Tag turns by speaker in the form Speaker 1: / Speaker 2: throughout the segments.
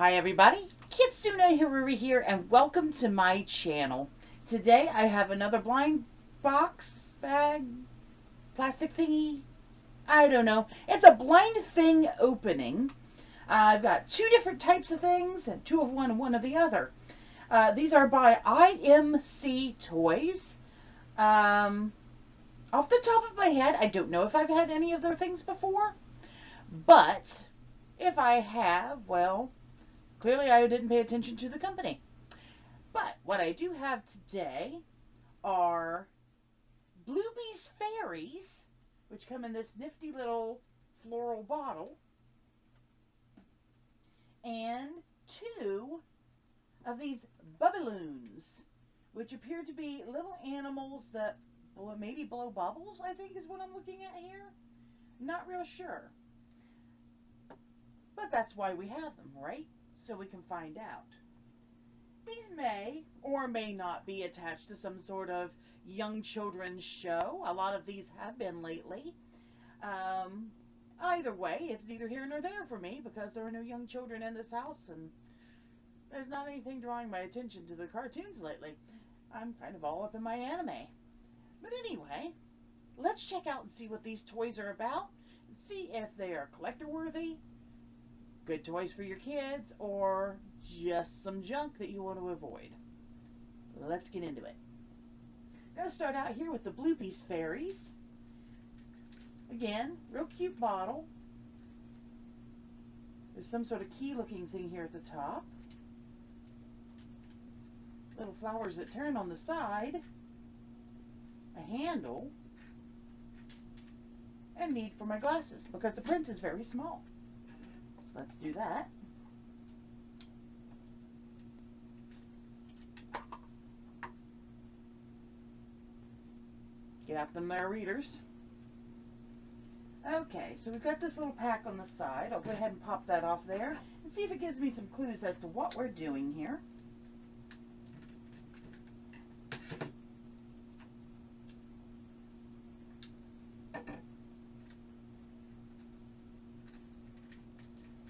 Speaker 1: Hi everybody, Kitsune Hiruri here and welcome to my channel. Today I have another blind box, bag, plastic thingy, I don't know. It's a blind thing opening. I've got two different types of things, and two of one and one of the other. These are by IMC Toys. Off the top of my head, I don't know if I've had any of their things before, but if I have, well, clearly I didn't pay attention to the company. But what I do have today are Bloopies Fairies, which come in this nifty little floral bottle, and two of these Bubiloons, which appear to be little animals that maybe blow bubbles, I think is what I'm looking at here. Not real sure. But that's why we have them, right? So we can find out. These may or may not be attached to some sort of young children's show. A lot of these have been lately. Either way, it's neither here nor there for me because there are no young children in this house and there's not anything drawing my attention to the cartoons lately. I'm kind of all up in my anime. But anyway, let's check out and see what these toys are about and see if they are collector worthy, good toys for your kids, or just some junk that you want to avoid. Let's get into it. I'm going to start out here with the Bloopies Fairies. Again, real cute bottle. There's some sort of key looking thing here at the top. Little flowers that turn on the side. A handle. And need for my glasses because the print is very small. So let's do that. Get out them there readers. Okay, so we've got this little pack on the side. I'll go ahead and pop that off there and see if it gives me some clues as to what we're doing here.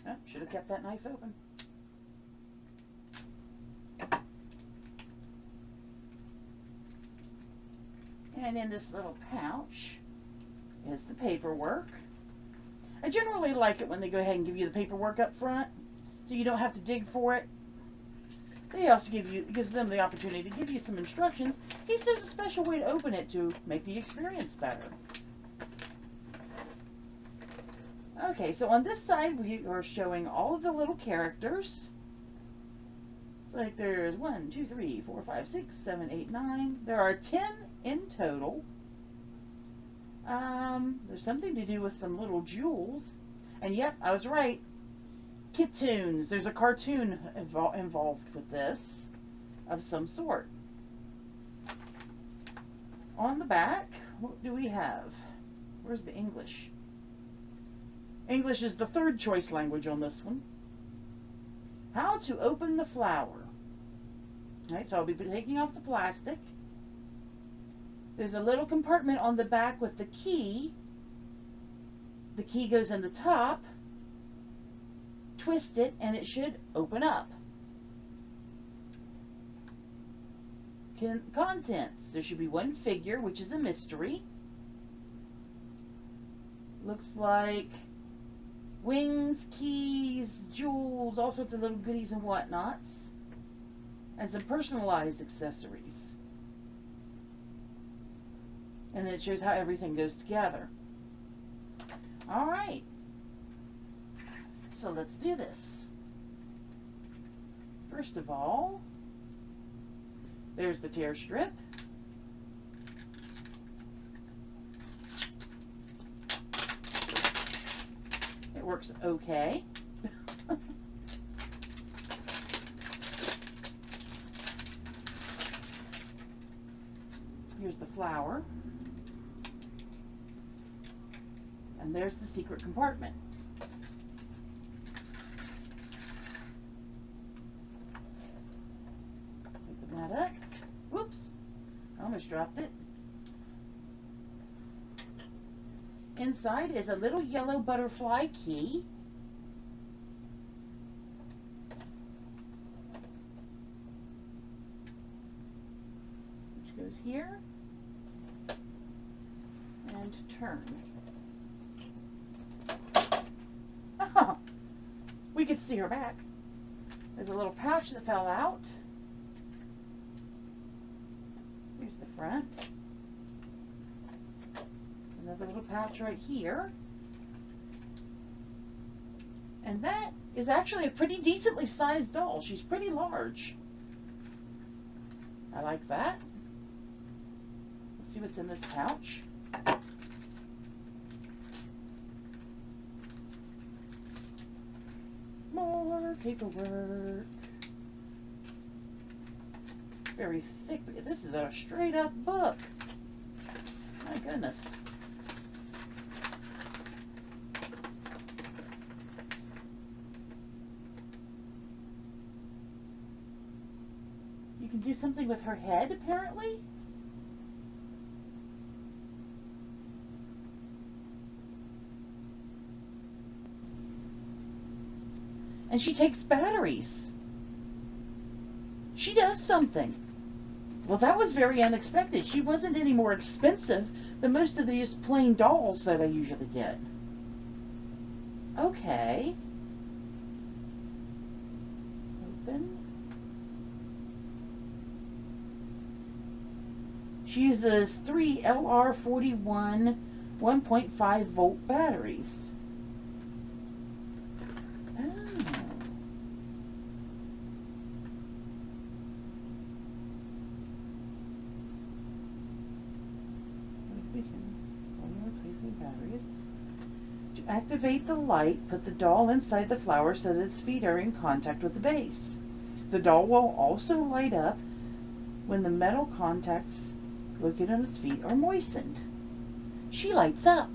Speaker 1: Oh, should have kept that knife open. And in this little pouch is the paperwork. I generally like it when they go ahead and give you the paperwork up front, so you don't have to dig for it. They also gives them the opportunity to give you some instructions in case there's a special way to open it to make the experience better. Okay, so on this side we are showing all of the little characters. It's like there's 1, 2, 3, 4, 5, 6, 7, 8, 9. There are 10 in total. There's something to do with some little jewels. And yep, I was right. Kitsune. There's a cartoon involved with this of some sort. On the back, what do we have? Where's the English? English is the third choice language on this one. How to open the flower. Alright, so I'll be taking off the plastic. There's a little compartment on the back with the key. The key goes in the top. Twist it and it should open up. Contents. There should be one figure, which is a mystery. Looks like wings, keys, jewels, all sorts of little goodies and whatnots. And some personalized accessories. And then it shows how everything goes together. Alright. So let's do this. First of all, there's the tear strip. It works okay. Here's the flower. And there's the secret compartment. Open that up. Whoops. I almost dropped it. Inside is a little yellow butterfly key. here and turn. Oh, we could see her back. There's a little pouch that fell out. Here's the front. Another little pouch right here. And that is actually a pretty decently sized doll. She's pretty large. I like that. Let's see what's in this pouch. More paperwork. Very thick. This is a straight up book. My goodness. You can do something with her head, apparently. And she takes batteries. She does something. Well, that was very unexpected. She wasn't any more expensive than most of these plain dolls that I usually get. Okay. Open. She uses 3 LR41 1.5 volt batteries. Batteries. To activate the light, put the doll inside the flower so that its feet are in contact with the base. The doll will also light up when the metal contacts located on its feet are moistened. She lights up.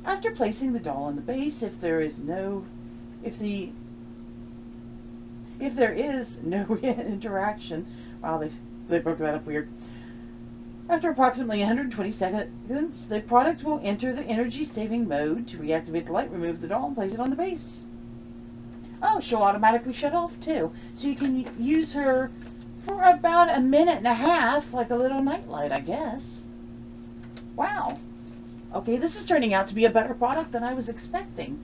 Speaker 1: After placing the doll on the base, if there is no interaction, wow, they broke that up weird. After approximately 120 seconds, the product will enter the energy-saving mode. To reactivate the light, remove the doll and place it on the base. Oh, she'll automatically shut off too. So you can use her for about 1.5 minutes, like a little nightlight, I guess. Wow. Okay, this is turning out to be a better product than I was expecting.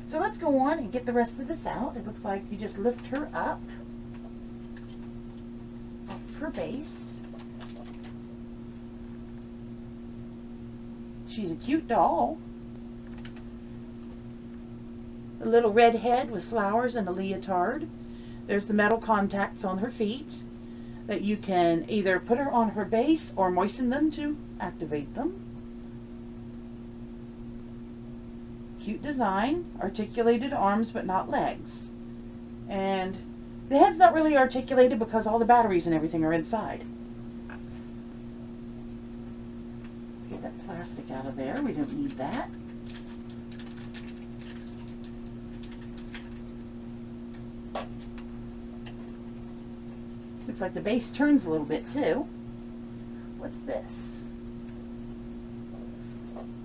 Speaker 1: So let's go on and get the rest of this out. It looks like you just lift her up off her base. She's a cute doll. A little red head with flowers and a leotard. There's the metal contacts on her feet that you can either put her on her base or moisten them to activate them. Cute design. Articulated arms but not legs. And the head's not really articulated because all the batteries and everything are inside. Get that plastic out of there. We don't need that. Looks like the base turns a little bit too. What's this?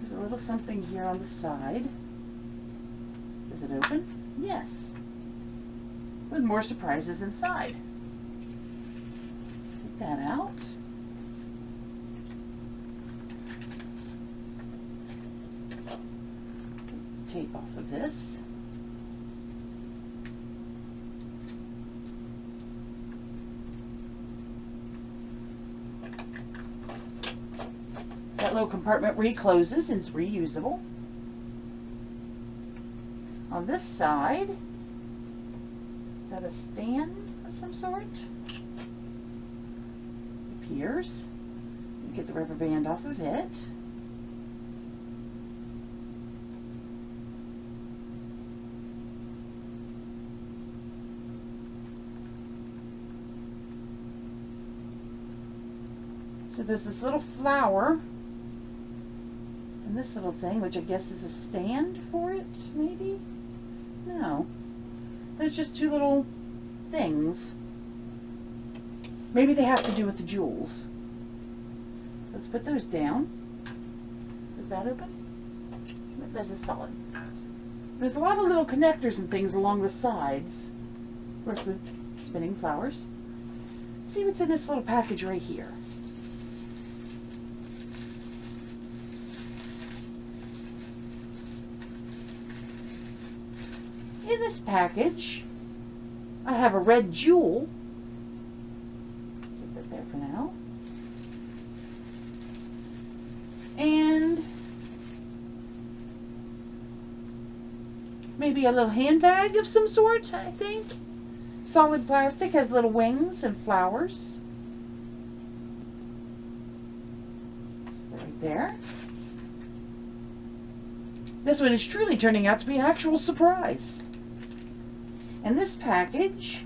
Speaker 1: There's a little something here on the side. Does it open? Yes. With more surprises inside. Take that out. Tape off of this. That little compartment recloses and is reusable. On this side, is that a stand of some sort? It appears. You get the rubber band off of it. So there's this little flower and this little thing, which I guess is a stand for it, maybe? No. There's just two little things. Maybe they have to do with the jewels. So let's put those down. Is that open? There's a solid. There's a lot of little connectors and things along the sides. Of course, the spinning flowers. Let's see what's in this little package right here. In this package, I have a red jewel. Keep that there for now. And maybe a little handbag of some sort, I think. Solid plastic, has little wings and flowers. Right there. This one is truly turning out to be an actual surprise. And this package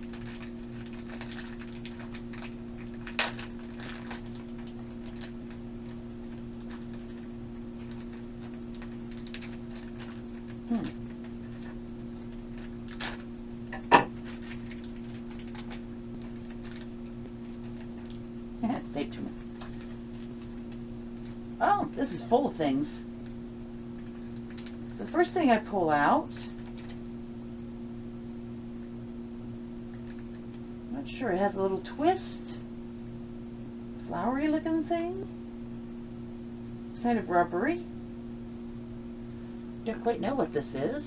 Speaker 1: it's taped to me. Oh, this is full of things. So the first thing I pull out, I'm not sure, it has a little twist, flowery looking thing. It's kind of rubbery. Don't quite know what this is.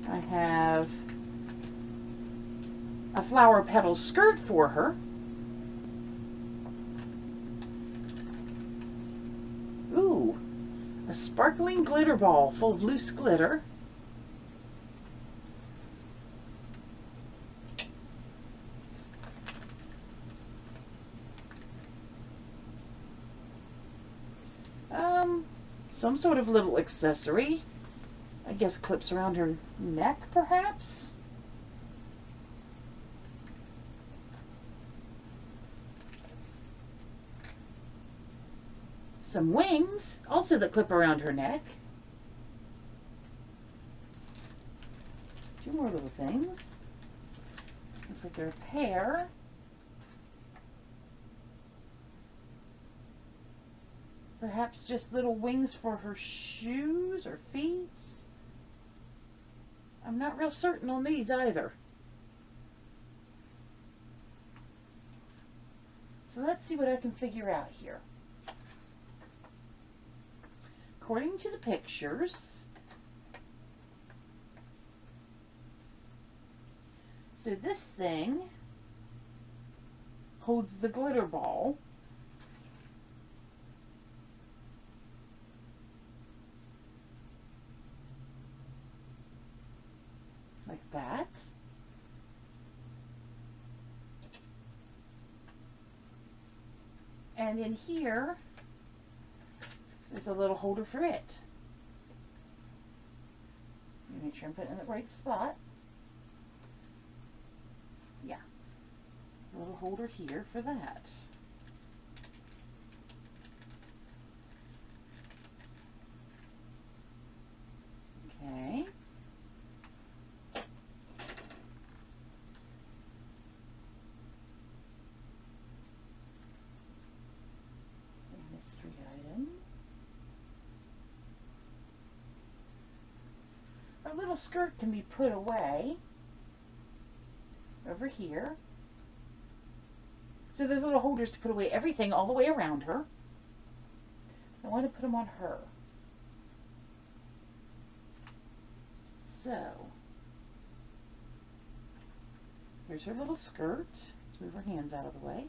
Speaker 1: I have a flower petal skirt for her. Ooh, a sparkling glitter ball full of loose glitter. Some sort of little accessory. I guess clips around her neck, perhaps? Some wings, also that clip around her neck. Two more little things. Looks like they're a pair. Perhaps just little wings for her shoes or feet. I'm not real certain on these either. So let's see what I can figure out here. According to the pictures, so this thing holds the glitter ball. Like that. And in here, there's a little holder for it. Make sure I'm putting it in the right spot. Yeah. A little holder here for that. Okay. Mystery item. Our little skirt can be put away over here. So there's little holders to put away everything all the way around her. I want to put them on her. So here's her little skirt. Let's move her hands out of the way.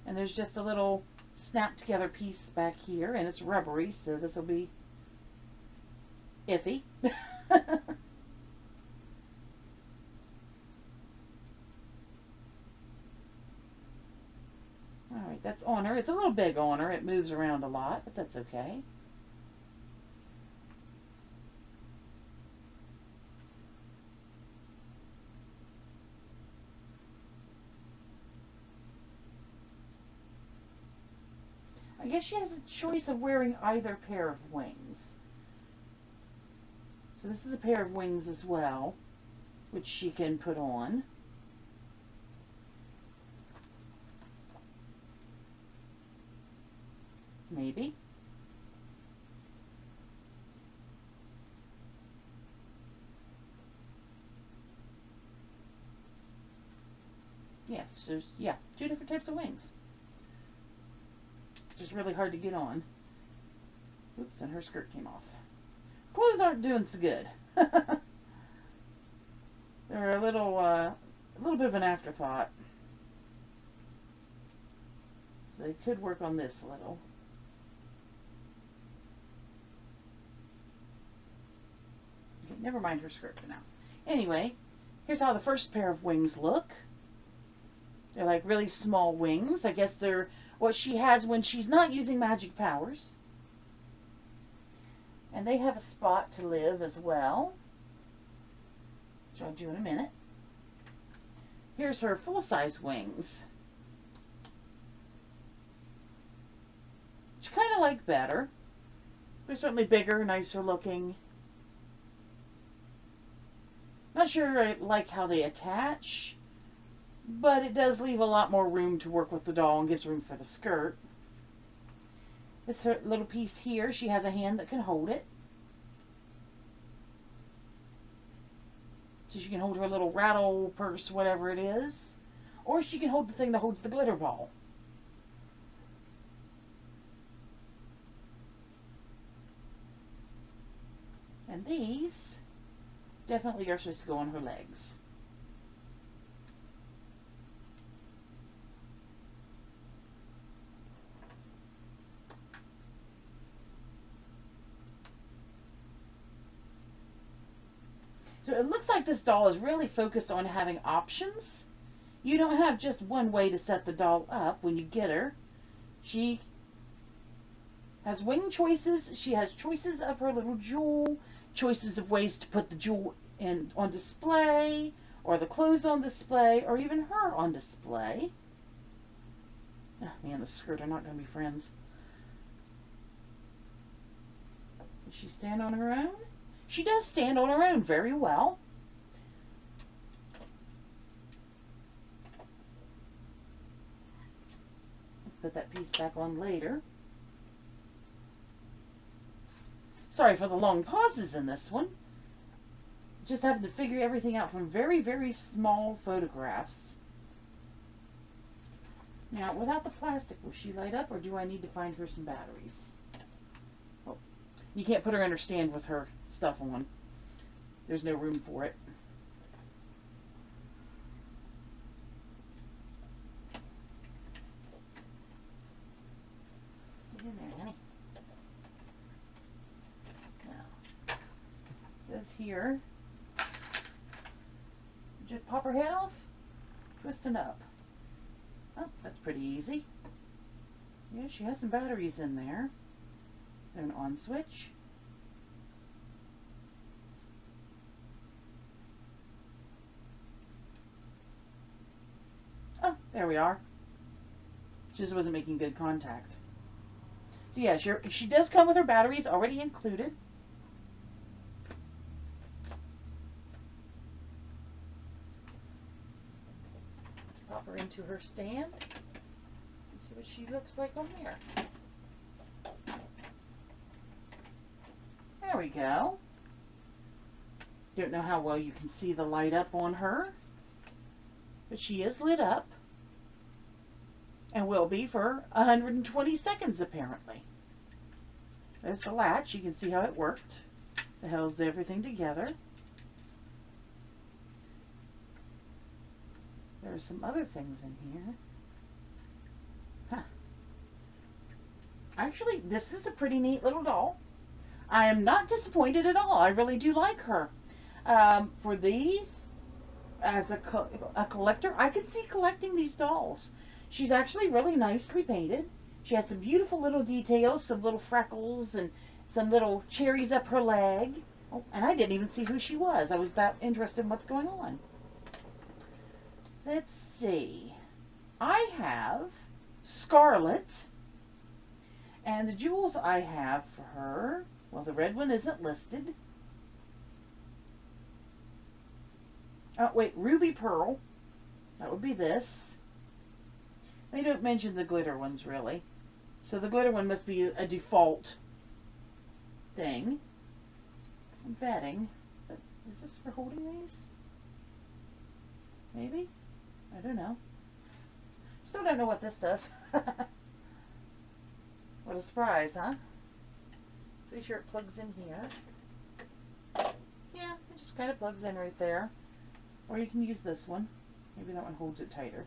Speaker 1: And there's just a little snap together piece back here, and it's rubbery, so this will be iffy. Alright, that's on her. It's a little big on her. It moves around a lot, but that's okay. I guess she has a choice of wearing either pair of wings. So this is a pair of wings as well, which she can put on. Maybe. Yes, so, yeah, 2 different types of wings. Just really hard to get on. Oops, and her skirt came off. Clothes aren't doing so good. They're a little bit of an afterthought. So they could work on this a little. Okay, never mind her skirt for now. Anyway, here's how the first pair of wings look. They're like really small wings. I guess they're what she has when she's not using magic powers. And they have a spot to live as well, which I'll do in a minute. Here's her full-size wings, which I kind of like better. They're certainly bigger, nicer looking. Not sure I like how they attach, but it does leave a lot more room to work with the doll and gives room for the skirt. This little piece here, she has a hand that can hold it. So she can hold her little rattle purse, whatever it is. Or she can hold the thing that holds the glitter ball. And these definitely are supposed to go on her legs. So it looks like this doll is really focused on having options. You don't have just one way to set the doll up when you get her. She has wing choices. She has choices of her little jewel, choices of ways to put the jewel on display, or the clothes on display, or even her on display. Oh, me and the skirt are not going to be friends. Does she stand on her own? She does stand on her own very well. Put that piece back on later. Sorry for the long pauses in this one. Just having to figure everything out from very, very small photographs. Now, without the plastic, will she light up, or do I need to find her some batteries? Oh, you can't put her in her stand with her stuff on. There's no room for it. Get in there, honey. Now, it says here, just pop her head off, twisting up. Oh, that's pretty easy. Yeah, she has some batteries in there. There's an on switch. Oh, there we are. She just wasn't making good contact. So yeah, she does come with her batteries already included. Let's pop her into her stand and see what she looks like on there. There we go. Don't know how well you can see the light up on her, but she is lit up. And will be for 120 seconds apparently. There's the latch. You can see how it worked. It holds everything together. There are some other things in here. Huh. Actually, this is a pretty neat little doll. I am not disappointed at all. I really do like her. For these, as a collector, I could see collecting these dolls. She's actually really nicely painted. She has some beautiful little details, some little freckles, and some little cherries up her leg. Oh, and I didn't even see who she was. I was that interested in what's going on. Let's see. I have Scarlet, and the jewels I have for her, well, the red one isn't listed. Oh, wait, Ruby Pearl. That would be this. They don't mention the glitter ones, really. So the glitter one must be a default thing. I'm betting. Is this for holding these? Maybe? I don't know. Still don't know what this does. What a surprise, huh? Pretty sure it plugs in here. Yeah, it just kind of plugs in right there. Or you can use this one. Maybe that one holds it tighter.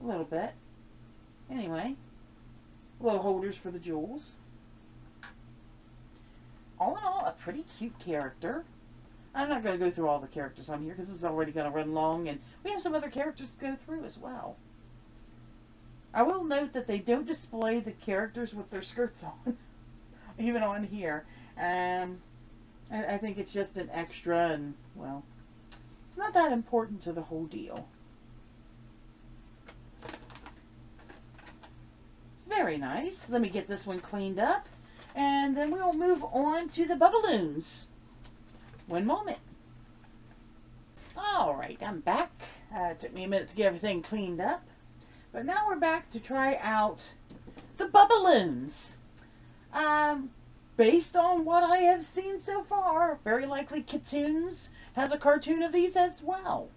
Speaker 1: A little bit. Anyway, little holders for the jewels. All in all, a pretty cute character. I'm not going to go through all the characters on here because this is already going to run long, and we have some other characters to go through as well. I will note that they don't display the characters with their skirts on, even on here. I think it's just an extra, and, well, it's not that important to the whole deal. Very nice. Let me get this one cleaned up, and then we'll move on to the Bubiloons. One moment. Alright, I'm back. It took me a minute to get everything cleaned up. But now we're back to try out the Bubiloons. Based on what I have seen so far, very likely Katoons has a cartoon of these as well.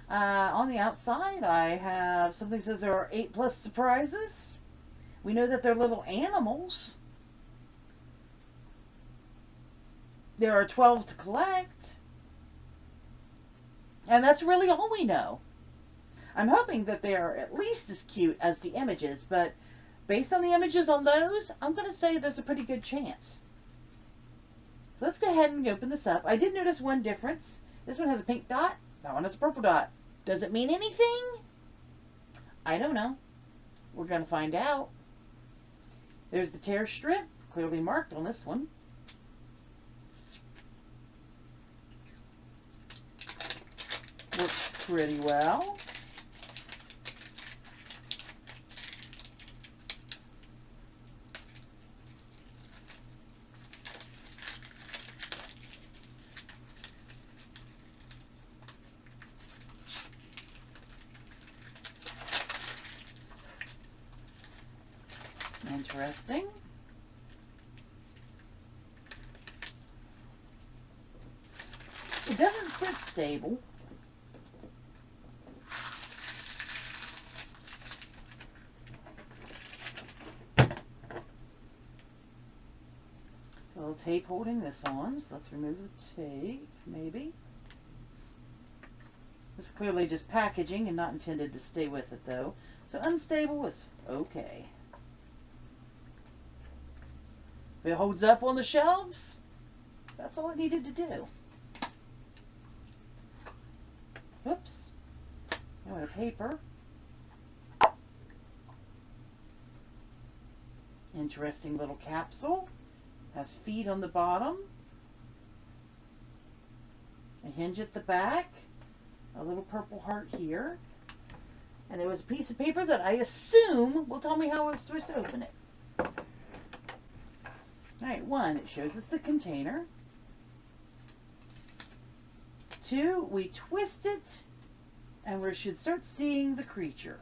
Speaker 1: On the outside, I have something that says there are 8+ surprises. We know that they're little animals. There are 12 to collect. And that's really all we know. I'm hoping that they are at least as cute as the images, but based on the images on those, I'm going to say there's a pretty good chance. So let's go ahead and open this up. I did notice one difference. This one has a pink dot. That one has a purple dot. Does it mean anything? I don't know. We're going to find out. There's the tear strip, clearly marked on this one. Works pretty well. Interesting. It doesn't sit stable. It's a little tape holding this on, so let's remove the tape, maybe. This is clearly just packaging and not intended to stay with it, though. So unstable is okay. If it holds up on the shelves, that's all it needed to do. Oops. Now a paper. Interesting little capsule. Has feet on the bottom. A hinge at the back. A little purple heart here. And there was a piece of paper that I assume will tell me how I'm supposed to open it. Alright, 1, it shows us the container. 2, we twist it, and we should start seeing the creature.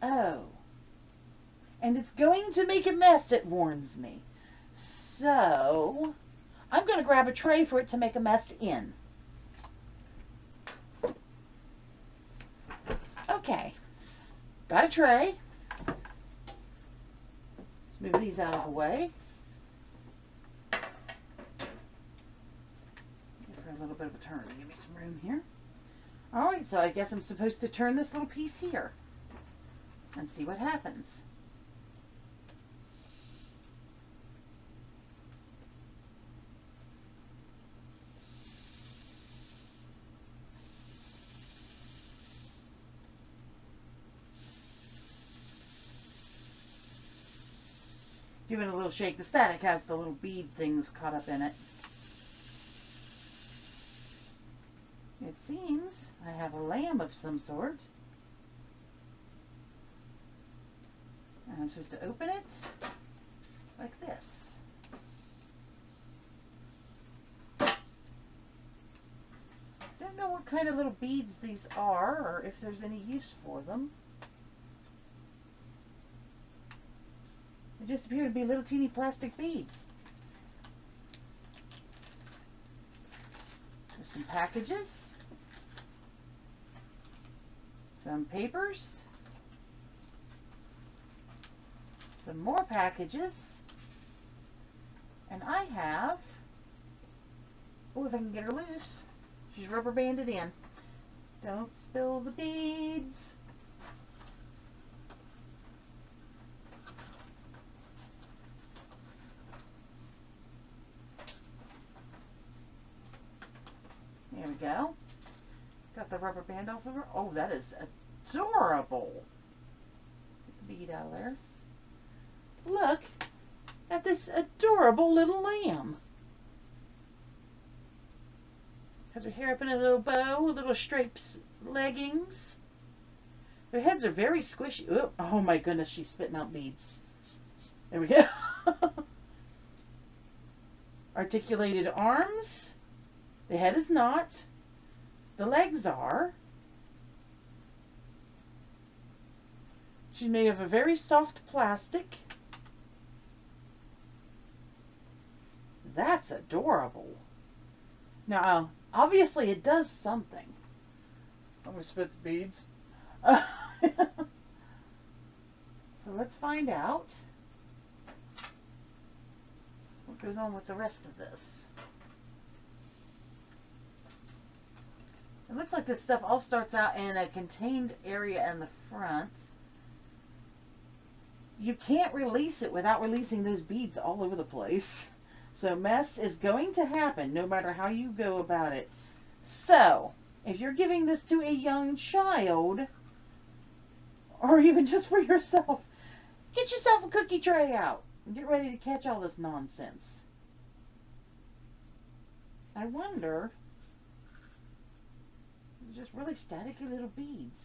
Speaker 1: Oh. And it's going to make a mess, it warns me. So, I'm going to grab a tray for it to make a mess in. Okay. Got a tray. Move these out of the way. Give her a little bit of a turn. Give me some room here. Alright, so I guess I'm supposed to turn this little piece here and see what happens. Give it a little shake. The static has the little bead things caught up in it. It seems I have a lamb of some sort. And I'm supposed to open it like this. Don't know what kind of little beads these are or if there's any use for them. They just appear to be little teeny plastic beads. There's some packages. some papers, some more packages, and I have, oh, if I can get her loose, she's rubber banded in. Don't spill the beads. There we go. Got the rubber band off of her. Oh, that is adorable. Get the bead out of there. Look at this adorable little lamb. Has her hair up in a little bow, little stripes leggings. Their heads are very squishy. Oh my goodness, she's spitting out beads. There we go. Articulated arms. The head is not. The legs are. She's made of a very soft plastic. That's adorable. Now, obviously it does something. I'm going to spit the beads. So let's find out what goes on with the rest of this. It looks like this stuff all starts out in a contained area in the front. You can't release it without releasing those beads all over the place. So mess is going to happen no matter how you go about it. So, if you're giving this to a young child, or even just for yourself, get yourself a cookie tray out and get ready to catch all this nonsense. I wonder, just really staticky little beads.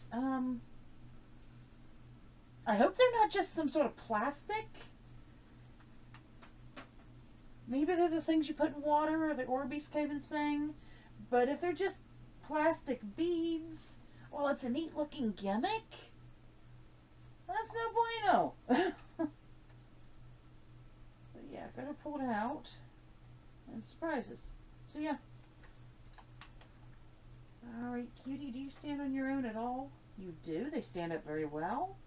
Speaker 1: I hope they're not just some sort of plastic. Maybe they're the things you put in water or the Orbeez kind of thing. But if they're just plastic beads, well, it's a neat looking gimmick. That's no bueno. But yeah, gotta pull it out and surprises. So yeah. Alright, cutie, do you stand on your own at all? You do. They stand up very well.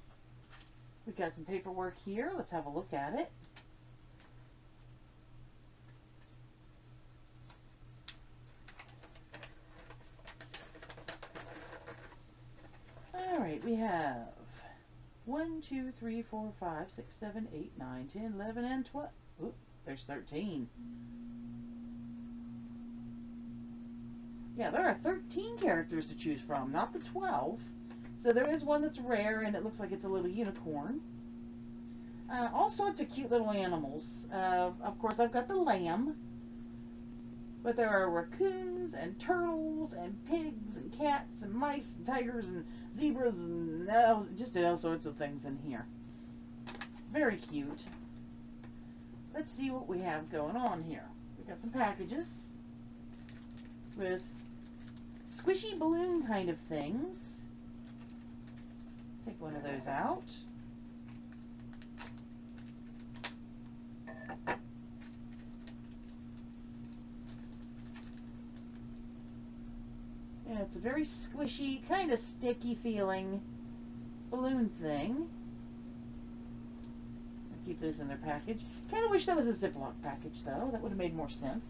Speaker 1: We've got some paperwork here. Let's have a look at it. Alright, we have 1, 2, 3, 4, 5, 6, 7, 8, 9, 10, 11, and 12. Oop, there's 13. Yeah, there are 13 characters to choose from, not the 12. So there is one that's rare, and it looks like it's a little unicorn. All sorts of cute little animals. Of course, I've got the lamb. But there are raccoons, and turtles, and pigs, and cats, and mice, and tigers, and zebras, and just all sorts of things in here. Very cute. Let's see what we have going on here. We've got some packages with squishy balloon kind of things. Take one of those out. Yeah, it's a very squishy, kind of sticky feeling balloon thing. I'll keep those in their package. Kind of wish that was a Ziploc package though. That would have made more sense.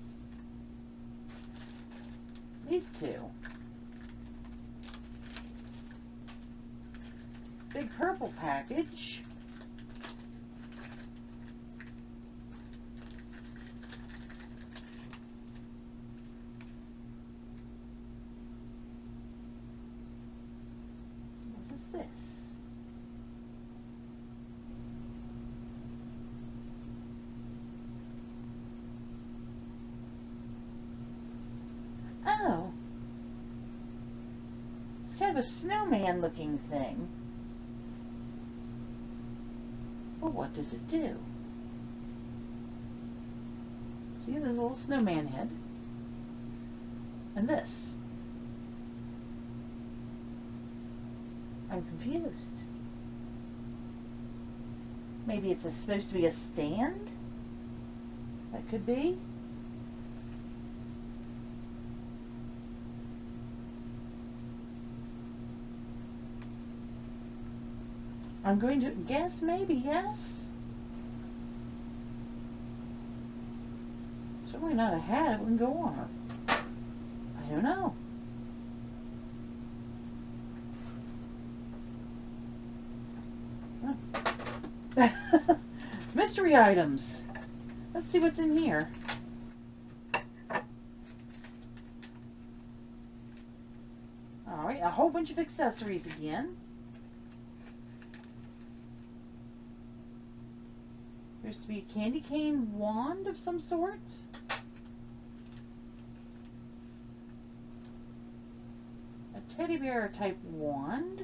Speaker 1: These two. Big purple package. What is this? Oh. It's kind of a snowman looking thing. Well, what does it do? See, there's a little snowman head. And this. I'm confused. Maybe it's supposed to be a stand? That could be. I'm going to guess maybe yes. Certainly not a hat. It wouldn't go on her. I don't know. Mystery items. Let's see what's in here. Alright, a whole bunch of accessories again. There's to be a candy cane wand of some sort. A teddy bear type wand.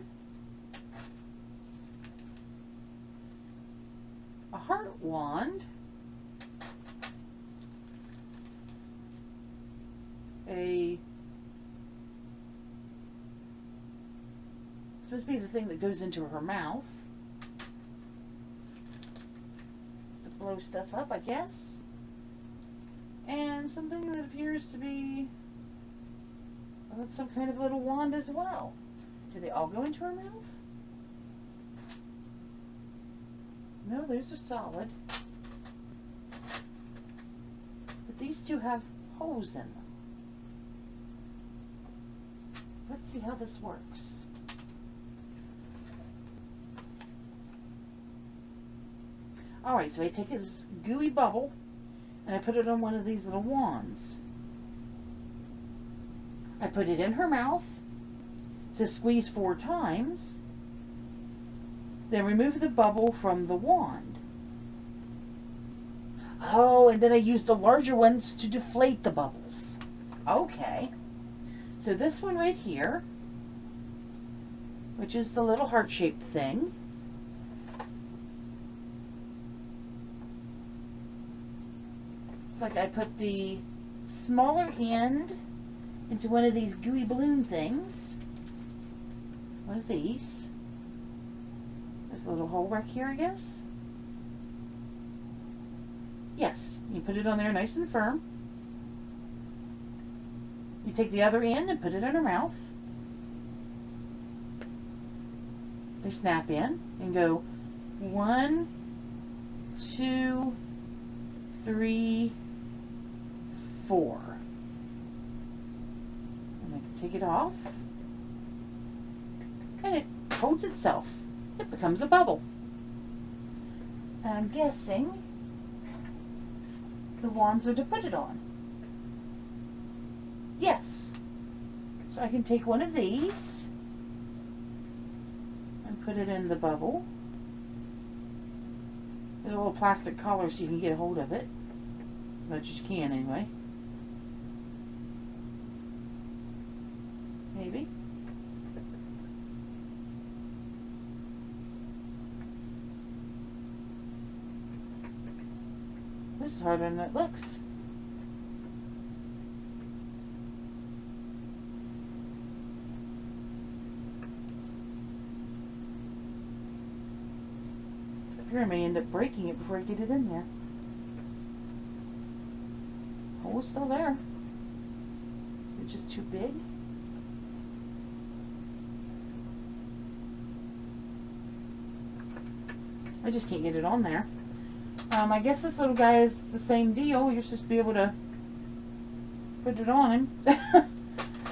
Speaker 1: A heart wand. Supposed to be the thing that goes into her mouth to blow stuff up, I guess. And something that appears to be some kind of little wand as well. Do they all go into her mouth? No, those are solid. But these two have holes in them. Let's see how this works. Alright, so I take this gooey bubble and I put it on one of these little wands. I put it in her mouth, so squeeze 4 times, then remove the bubble from the wand. Oh, and then I use the larger ones to deflate the bubbles. Okay. So this one right here, which is the little heart-shaped thing, it's like I put the smaller end into one of these gooey balloon things. One of these. There's a little hole back here, I guess. Yes, you put it on there nice and firm. You take the other end and put it in her mouth. They snap in and go 1, 2, 3, 4. And I can take it off. And it holds itself. It becomes a bubble. And I'm guessing the wands are to put it on. Yes. So I can take one of these and put it in the bubble. There's a little plastic collar so you can get a hold of it. As much as you can anyway. Maybe. This is harder than it looks. I may end up breaking it before I get it in there. Hole is still there. It's just too big. I just can't get it on there. I guess this little guy is the same deal. You're supposed to be able to put it on him.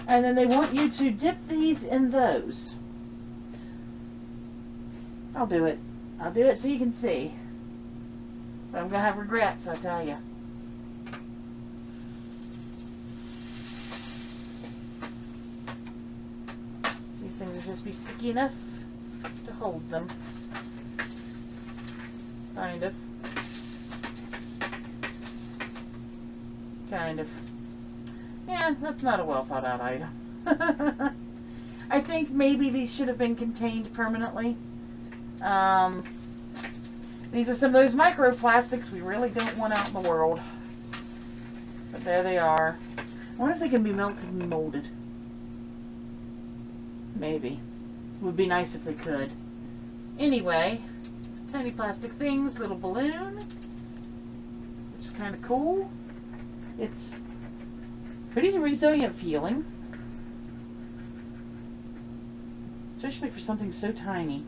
Speaker 1: And then they want you to dip these in those. I'll do it. I'll do it so you can see. But I'm going to have regrets, I tell you. These things are supposed to be sticky enough to hold them. Kind of. Kind of. Yeah, that's not a well thought out item. I think maybe these should have been contained permanently. These are some of those microplastics we really don't want out in the world. But there they are. I wonder if they can be melted and molded. Maybe. It would be nice if they could. Anyway, tiny plastic things, little balloon, which is kind of cool. It's pretty resilient feeling, especially for something so tiny.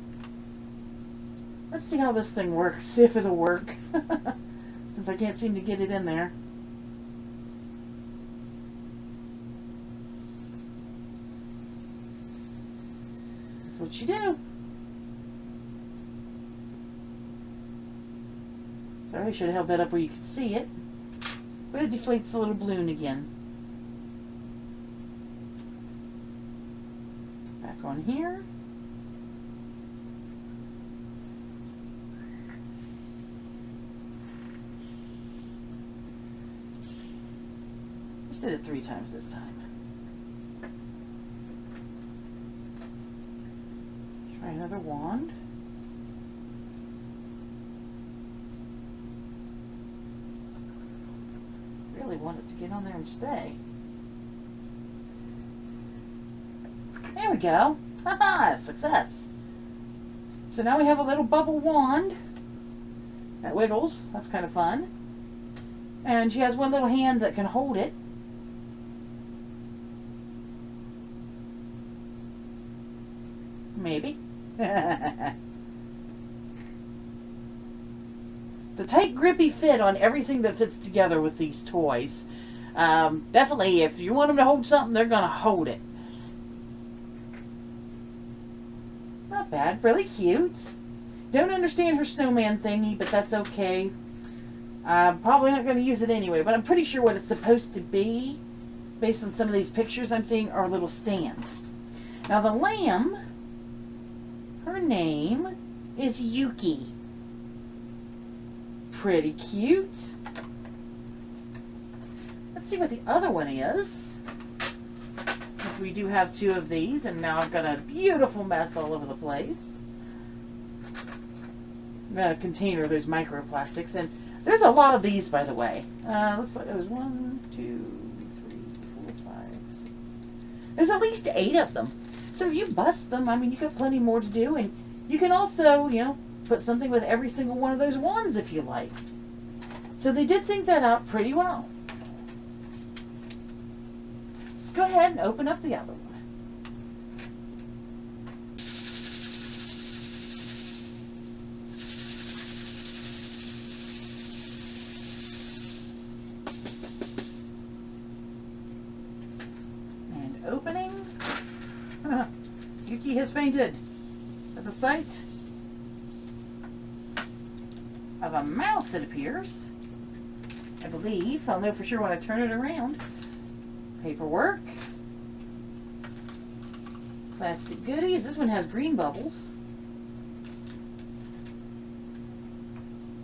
Speaker 1: Let's see how this thing works, see if it'll work. Since I can't seem to get it in there. That's what you do. Sorry, I should have held that up where you could see it. But it deflates the little balloon again. Back on here. Just did it 3 times this time. Try another wand. Really want it to get on there and stay. There we go. Haha, success. So now we have a little bubble wand that wiggles. That's kind of fun. And she has one little hand that can hold it. Maybe. The tight, grippy fit on everything that fits together with these toys. Definitely, if you want them to hold something, they're going to hold it. Not bad. Really cute. Don't understand her snowman thingy, but that's okay. I'm probably not going to use it anyway, but I'm pretty sure what it's supposed to be, based on some of these pictures I'm seeing, are little stands. Now the lamb, her name is Yuki. Pretty cute. Let's see what the other one is. Since we do have 2 of these, and now I've got a beautiful mess all over the place. I've got a container of those microplastics, and there's a lot of these, by the way. Looks like there's 1, 2, 3, 4, 5, 6. There's at least 8 of them. So if you bust them, I mean, you've got plenty more to do, and you can also, you know, put something with every single one of those wands if you like. So they did think that out pretty well. Let's go ahead and open up the other one. And opening. Yuki has fainted at the sight of a mouse, it appears. I believe. I'll know for sure when I turn it around. Paperwork. Plastic goodies. This one has green bubbles.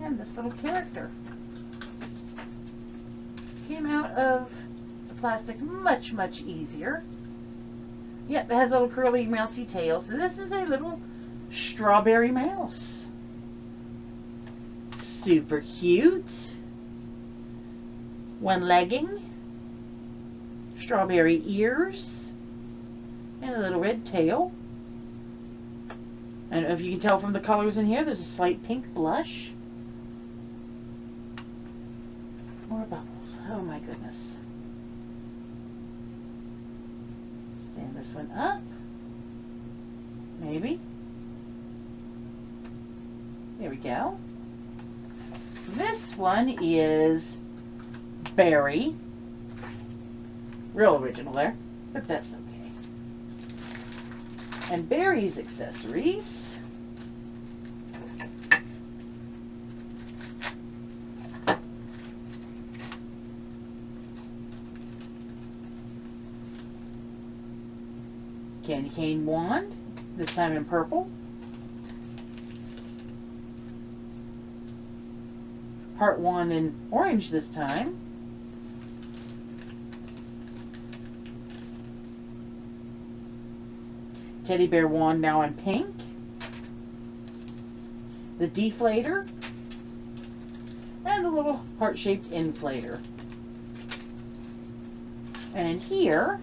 Speaker 1: And this little character. Came out of the plastic much, much easier. Yep, it has a little curly mousy tail. So this is a little strawberry mouse. Super cute. One legging. Strawberry ears. And a little red tail. I don't know if you can tell from the colors in here. There's a slight pink blush. More bubbles. Oh my goodness. Stand this one up. Maybe. There we go. This one is Berry. Real original there, but that's okay. And Berry's accessories. Candy cane wand, this time in purple. Heart wand in orange this time. Teddy bear wand now in pink. The deflator. And the little heart-shaped inflator. And in here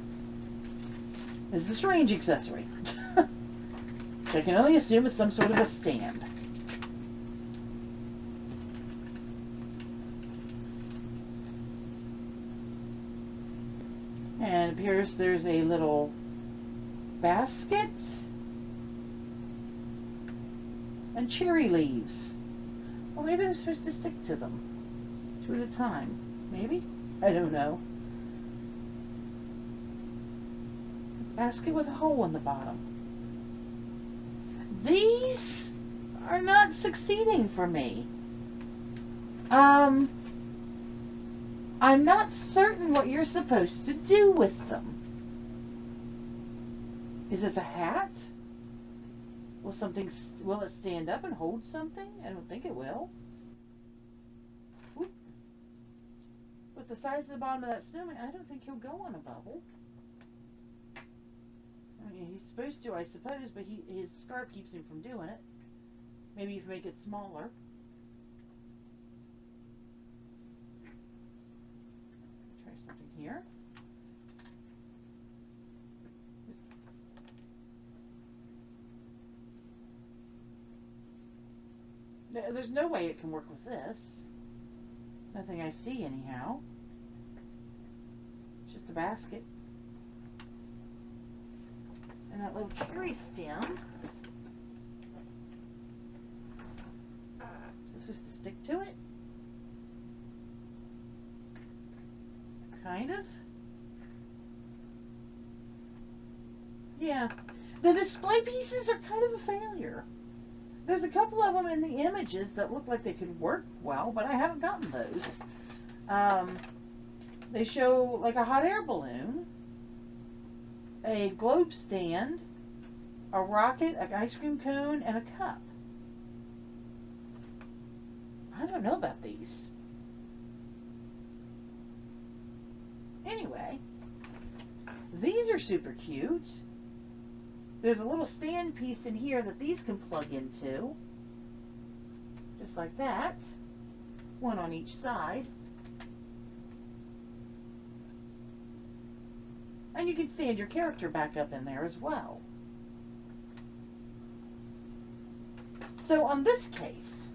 Speaker 1: is the strange accessory. Which I can only assume is some sort of a stand. And it appears there's a little basket And cherry leaves. Well, maybe they're supposed to stick to them. 2 at a time. Maybe? I don't know. Basket with a hole in the bottom. These are not succeeding for me. I'm not certain what you're supposed to do with them. Is this a hat? Will it stand up and hold something? I don't think it will. Whoop. With the size of the bottom of that snowman, I don't think he'll go on a bubble. I mean, he's supposed to, I suppose, but his scarf keeps him from doing it. Maybe if you make it smaller. Try something here. There's no way it can work with this. Nothing I see anyhow. It's just a basket. And that little cherry stem. Is this supposed to stick to it? Kind of. Yeah. The display pieces are kind of a failure. There's a couple of them in the images that look like they could work well, but I haven't gotten those. They show like a hot air balloon, a globe stand, a rocket, an ice cream cone, and a cup. I don't know about these. Anyway, these are super cute. There's a little stand piece in here that these can plug into. Just like that. One on each side. And you can stand your character back up in there as well. So on this case,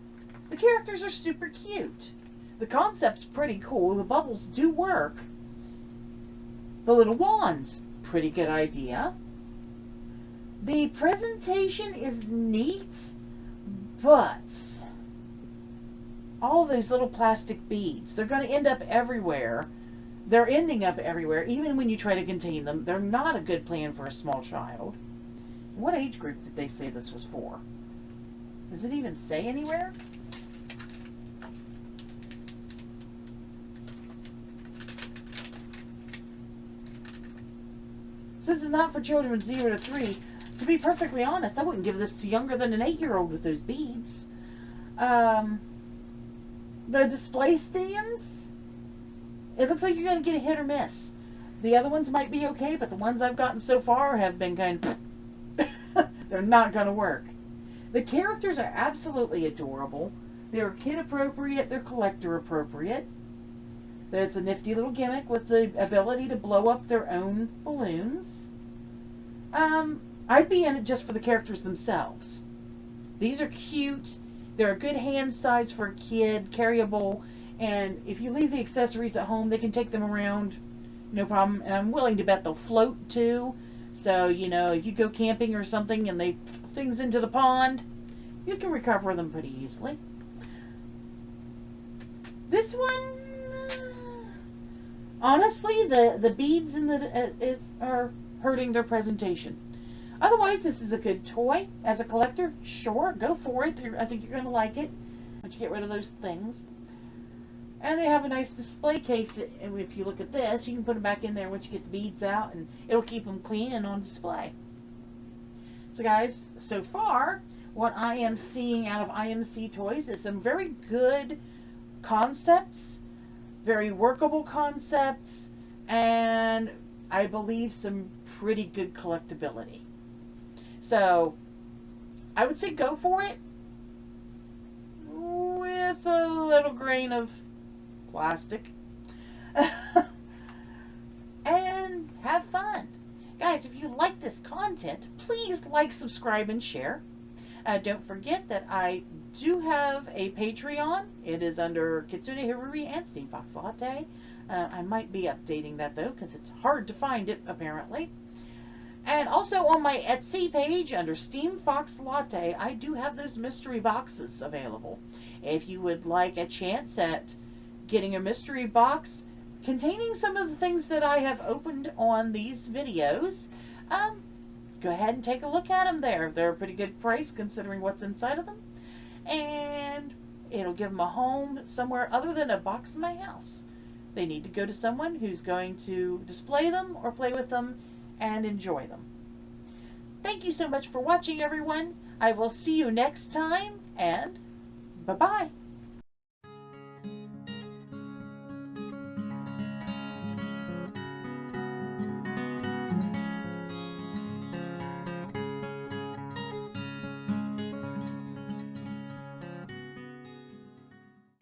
Speaker 1: the characters are super cute. The concept's pretty cool. The bubbles do work. The little wand's pretty good idea. The presentation is neat, but all those little plastic beads, they're going to end up everywhere. They're ending up everywhere, even when you try to contain them. They're not a good plan for a small child. What age group did they say this was for? Does it even say anywhere? Since it's not for children 0 to 3, to be perfectly honest, I wouldn't give this to younger than an 8-year-old with those beads. The display stands, it looks like you're going to get a hit or miss. The other ones might be okay, but the ones I've gotten so far have been kind of... they're not going to work. The characters are absolutely adorable. They're kid appropriate, they're collector appropriate. It's a nifty little gimmick with the ability to blow up their own balloons. I'd be in it just for the characters themselves. These are cute. They're a good hand size for a kid, carryable, and if you leave the accessories at home, they can take them around, no problem. And I'm willing to bet they'll float too. So, you know, if you go camping or something and they things into the pond, you can recover them pretty easily. This one, honestly, the beads in are hurting their presentation. Otherwise, this is a good toy. As a collector, sure, go for it. I think you're going to like it once you get rid of those things. And they have a nice display case. And if you look at this, you can put them back in there once you get the beads out, and it'll keep them clean and on display. So guys, so far, what I am seeing out of IMC Toys is some very good concepts, very workable concepts, and I believe some pretty good collectability. So, I would say go for it with a little grain of plastic and have fun. Guys, if you like this content, please like, subscribe, and share. Don't forget that I do have a Patreon. It is under Kitsune Hiruri and Steam Fox Latte. I might be updating that though, because it's hard to find it apparently. And also on my Etsy page under Steam Fox Latte, I do have those mystery boxes available. If you would like a chance at getting a mystery box containing some of the things that I have opened on these videos, go ahead and take a look at them there. They're a pretty good price considering what's inside of them. And it'll give them a home somewhere other than a box in my house. They need to go to someone who's going to display them or play with them and enjoy them. Thank you so much for watching, everyone. I will see you next time, and bye-bye.